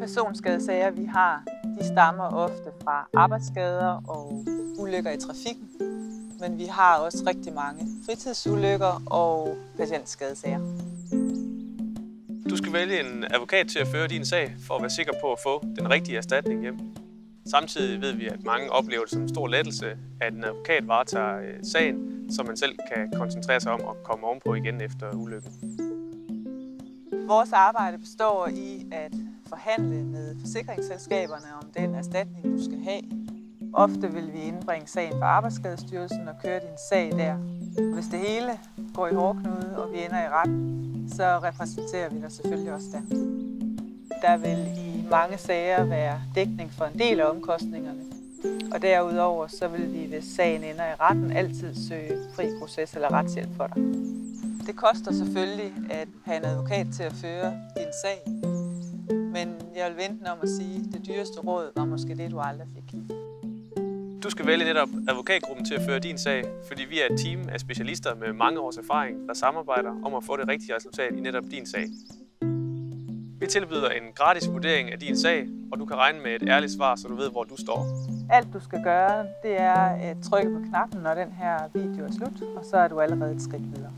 personskadesager, vi har, de stammer ofte fra arbejdsskader og ulykker i trafikken. Men vi har også rigtig mange fritidsulykker og patientskadesager. Du skal vælge en advokat til at føre din sag for at være sikker på at få den rigtige erstatning hjem. Samtidig ved vi, at mange oplever det som en stor lettelse, at en advokat varetager sagen, så man selv kan koncentrere sig om at komme ovenpå igen efter ulykken. Vores arbejde består i at forhandle med forsikringsselskaberne om den erstatning, du skal have. Ofte vil vi indbringe sagen for Arbejdsskadestyrelsen og køre din sag der. Hvis det hele går i hårdknude, og vi ender i retten, så repræsenterer vi dig selvfølgelig også der. Der vil i mange sager være dækning for en del af omkostningerne. Og derudover så vil vi, hvis sagen ender i retten, altid søge fri proces eller retshjælp for dig. Det koster selvfølgelig at have en advokat til at føre din sag. Men jeg vil vente om at sige, at det dyreste råd var måske det, du aldrig fik. Du skal vælge netop advokatgruppen til at føre din sag, fordi vi er et team af specialister med mange års erfaring, der samarbejder om at få det rigtige resultat i netop din sag. Vi tilbyder en gratis vurdering af din sag, og du kan regne med et ærligt svar, så du ved, hvor du står. Alt du skal gøre, det er at trykke på knappen, når den her video er slut, og så er du allerede et skridt videre.